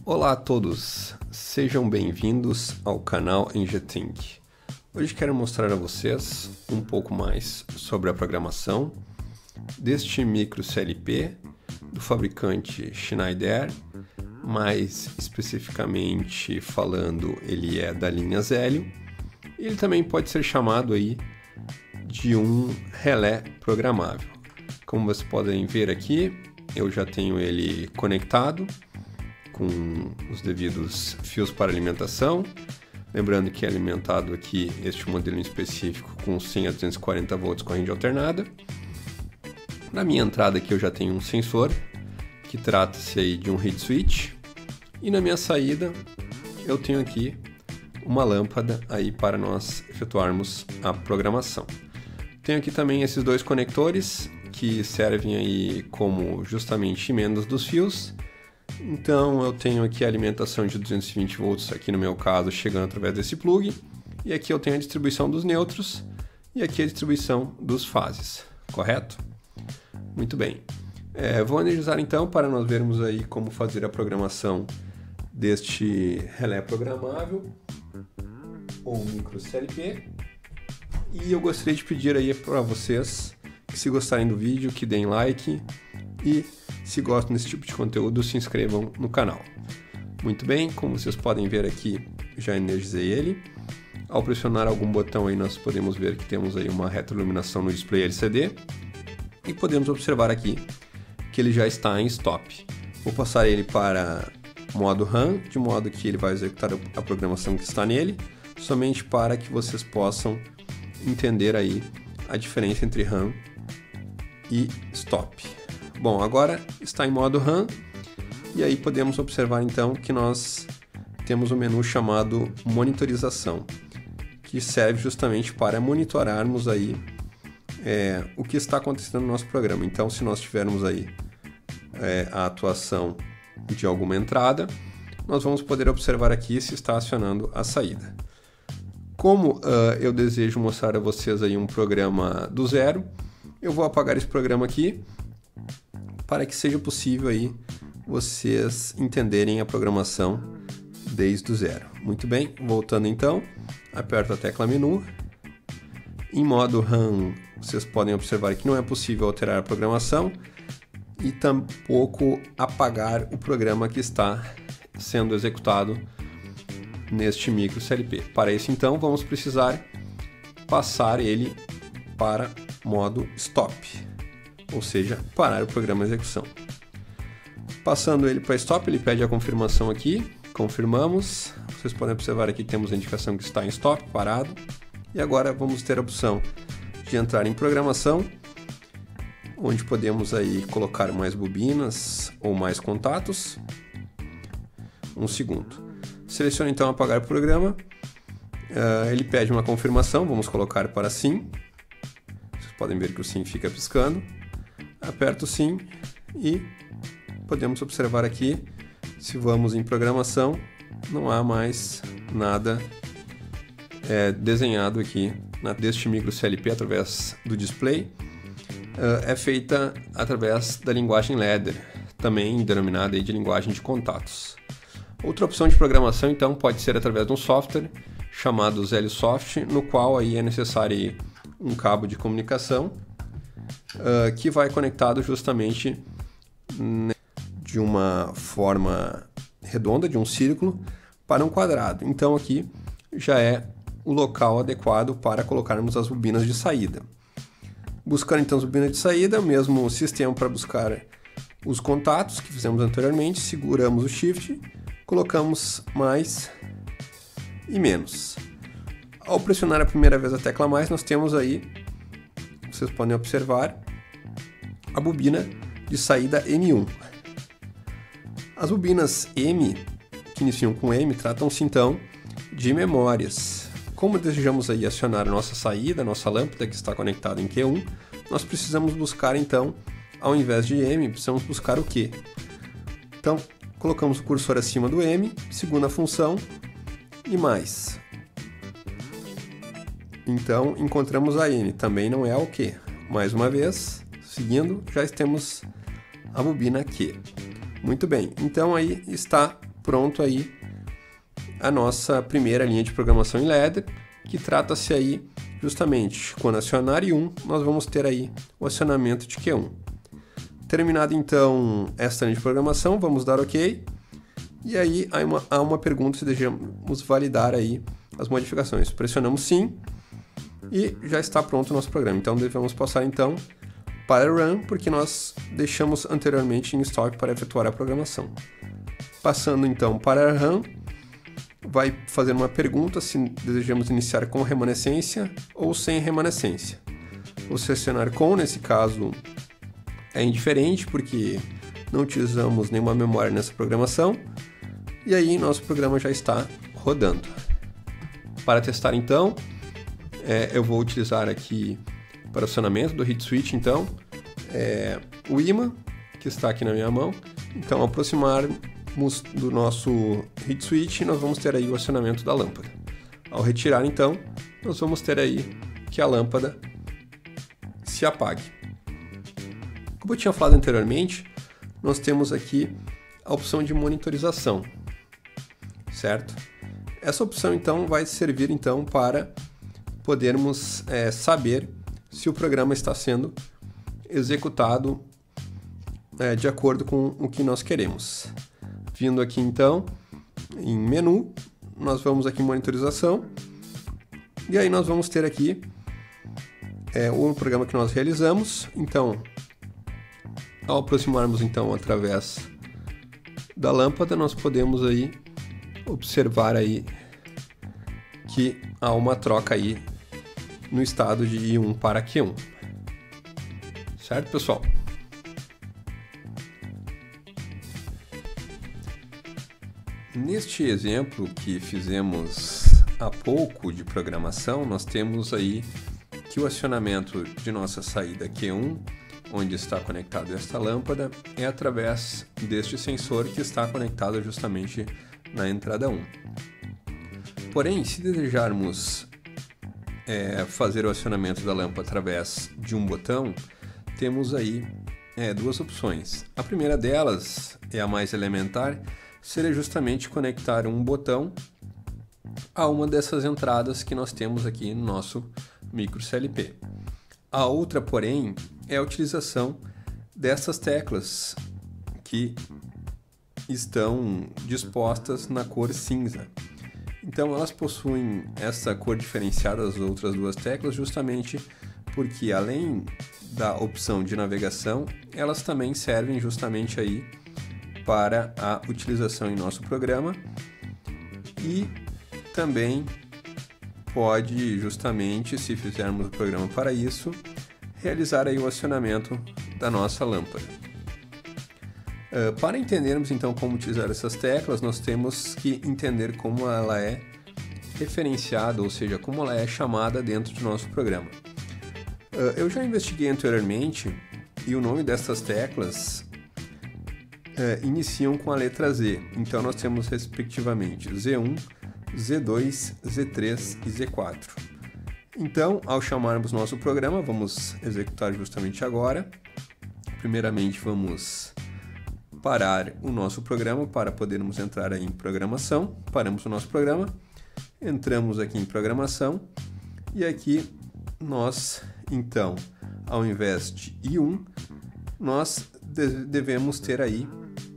Olá a todos, sejam bem-vindos ao canal EngThink. Hoje quero mostrar a vocês um pouco mais sobre a programação deste micro CLP do fabricante Schneider, mais especificamente falando, ele é da linha Zélio. Ele também pode ser chamado aí de um relé programável. Como vocês podem ver aqui, eu já tenho ele conectado com os devidos fios para alimentação. Lembrando que é alimentado aqui, este modelo em específico, com 100 a 240 volts corrente alternada. Na minha entrada aqui eu já tenho um sensor, que trata-se aí de um heat switch. E na minha saída eu tenho aqui uma lâmpada aí para nós efetuarmos a programação. Tenho aqui também esses dois conectores, que servem aí como justamente emendas dos fios. Então eu tenho aqui a alimentação de 220 volts, aqui no meu caso, chegando através desse plug. E aqui eu tenho a distribuição dos nêutrons e aqui a distribuição dos fases, correto? Muito bem. Vou energizar então para nós vermos aí como fazer a programação deste relé programável ou micro CLP. E eu gostaria de pedir aí para vocês que, se gostarem do vídeo, que deem like e, se gostam desse tipo de conteúdo, se inscrevam no canal. Muito bem, como vocês podem ver aqui, já energizei ele. Ao pressionar algum botão aí, nós podemos ver que temos aí uma retroiluminação no display LCD e podemos observar aqui que ele já está em stop. Vou passar ele para modo RAM, de modo que ele vai executar a programação que está nele, somente para que vocês possam entender aí a diferença entre RAM e stop. Bom, agora está em modo RAM e aí podemos observar então que nós temos um menu chamado monitorização, que serve justamente para monitorarmos aí o que está acontecendo no nosso programa. Então, se nós tivermos aí a atuação de alguma entrada, nós vamos poder observar aqui se está acionando a saída. Como eu desejo mostrar a vocês aí um programa do zero, eu vou apagar esse programa aqui para que seja possível aí vocês entenderem a programação desde o zero. Muito bem, voltando então, aperto a tecla menu. Em modo RAM, vocês podem observar que não é possível alterar a programação e tampouco apagar o programa que está sendo executado neste micro CLP. Para isso, então, vamos precisar passar ele para modo stop, ou seja, parar o programa de execução. Passando ele para stop, ele pede a confirmação aqui, confirmamos. Vocês podem observar aqui que temos a indicação que está em stop, parado. E agora vamos ter a opção de entrar em programação, onde podemos aí colocar mais bobinas ou mais contatos. Um segundo. Selecione então apagar o programa. Ele pede uma confirmação, vamos colocar para sim. Vocês podem ver que o sim fica piscando. Aperto sim e podemos observar aqui, se vamos em programação, não há mais nada desenhado aqui deste micro CLP através do display. É feita através da linguagem Ladder, também denominada aí de linguagem de contatos. Outra opção de programação, então, pode ser através de um software chamado ZélioSoft, no qual aí é necessário um cabo de comunicação que vai conectado justamente de uma forma redonda, de um círculo, para um quadrado. Então aqui já é o local adequado para colocarmos as bobinas de saída. Buscando então as bobinas de saída, o mesmo sistema para buscar os contatos que fizemos anteriormente, seguramos o Shift, colocamos mais e menos. Ao pressionar a primeira vez a tecla mais, nós temos aí, vocês podem observar, a bobina de saída M1. As bobinas M, que iniciam com M, tratam-se então de memórias. Como desejamos aí acionar a nossa saída, a nossa lâmpada que está conectada em Q1, nós precisamos buscar então, ao invés de M, precisamos buscar o Q. Então, colocamos o cursor acima do M, segunda função, e mais. Então, encontramos a N, também não é o Q. Mais uma vez, seguindo, já temos a bobina Q. Muito bem, então aí está pronto aí a nossa primeira linha de programação em ladder, que trata-se aí justamente quando acionar I1, nós vamos ter aí o acionamento de Q1. Terminado então esta linha de programação, vamos dar OK. E aí há uma pergunta se desejamos validar aí as modificações. Pressionamos sim e já está pronto o nosso programa. Então devemos passar então para run, porque nós deixamos anteriormente em stop para efetuar a programação. Passando então para run, vai fazer uma pergunta se desejamos iniciar com remanescência ou sem remanescência. Vou selecionar com, nesse caso é indiferente porque não utilizamos nenhuma memória nessa programação, e aí nosso programa já está rodando. Para testar então, eu vou utilizar aqui para o acionamento do hit switch então, o imã que está aqui na minha mão. Então ao aproximarmos do nosso hit switch, nós vamos ter aí o acionamento da lâmpada. Ao retirar então, nós vamos ter aí que a lâmpada se apague. Como eu tinha falado anteriormente, nós temos aqui a opção de monitorização, certo? Essa opção então vai servir então para podermos saber se o programa está sendo executado de acordo com o que nós queremos. Vindo aqui então em menu, nós vamos aqui em monitorização e aí nós vamos ter aqui o programa que nós realizamos. Então, ao aproximarmos então através da lâmpada, nós podemos aí observar aí que há uma troca aí no estado de I1 para Q1. Certo, pessoal? Neste exemplo que fizemos há pouco de programação, nós temos aí que o acionamento de nossa saída Q1, onde está conectada esta lâmpada, é através deste sensor que está conectado justamente na entrada 1. Porém, se desejarmos fazer o acionamento da lâmpada através de um botão, temos aí duas opções. A primeira delas, é a mais elementar, seria justamente conectar um botão a uma dessas entradas que nós temos aqui no nosso micro CLP. A outra, porém, é a utilização dessas teclas que estão dispostas na cor cinza. Então elas possuem essa cor diferenciada das outras duas teclas justamente porque, além da opção de navegação, elas também servem justamente aí para a utilização em nosso programa e também pode justamente, se fizermos o programa para isso, realizar aí o acionamento da nossa lâmpada. Para entendermos então como utilizar essas teclas, nós temos que entender como ela é referenciada, ou seja, como ela é chamada dentro do nosso programa. Eu já investiguei anteriormente e o nome dessas teclas iniciam com a letra Z. Então nós temos respectivamente Z1, Z2, Z3 e Z4. Então, ao chamarmos nosso programa, vamos executar justamente agora. Primeiramente, vamos parar o nosso programa para podermos entrar aí em programação. Paramos o nosso programa, entramos aqui em programação e aqui nós, então, ao invés de I1, nós devemos ter aí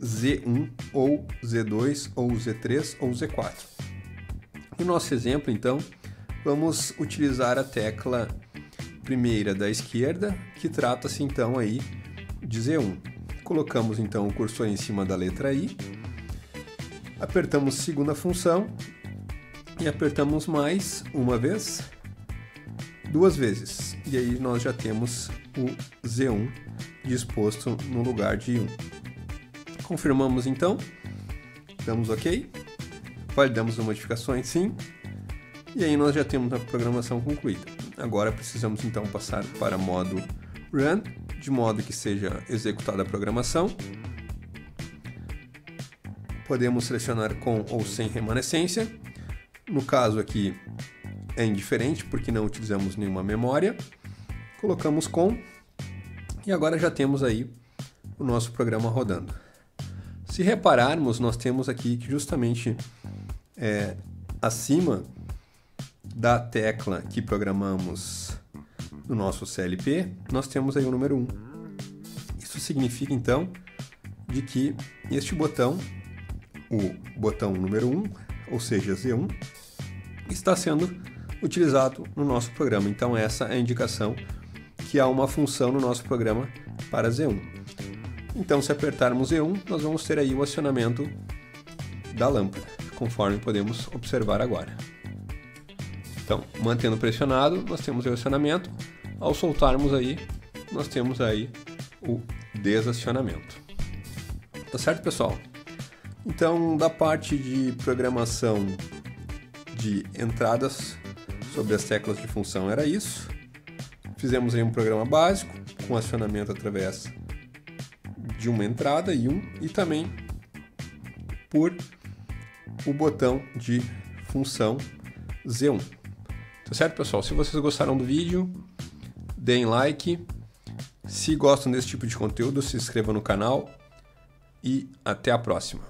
Z1 ou Z2 ou Z3 ou Z4. No nosso exemplo, então, vamos utilizar a tecla primeira da esquerda, que trata-se então aí de Z1. Colocamos então o cursor em cima da letra I, apertamos segunda função e apertamos mais uma vez, duas vezes. E aí nós já temos o Z1 disposto no lugar de I1. Confirmamos então, damos OK, validamos as modificações sim, e aí nós já temos a programação concluída. Agora precisamos então passar para modo Run, de modo que seja executada a programação. Podemos selecionar com ou sem remanescência. No caso aqui é indiferente porque não utilizamos nenhuma memória. Colocamos com e agora já temos aí o nosso programa rodando. Se repararmos, nós temos aqui que justamente acima da tecla que programamos no nosso CLP, nós temos aí o número 1. Isso significa, então, de que este botão, o botão número 1, ou seja, Z1, está sendo utilizado no nosso programa. Então, essa é a indicação que há uma função no nosso programa para Z1. Então, se apertarmos Z1, nós vamos ter aí o acionamento da lâmpada, conforme podemos observar agora. Então, mantendo pressionado, nós temos o acionamento. Ao soltarmos aí, nós temos aí o desacionamento. Tá certo, pessoal? Então, da parte de programação de entradas sobre as teclas de função era isso. Fizemos aí um programa básico com acionamento através de uma entrada e também por o botão de função Z1. Tá certo, pessoal? Se vocês gostaram do vídeo, deem like. Se gostam desse tipo de conteúdo, se inscrevam no canal e até a próxima.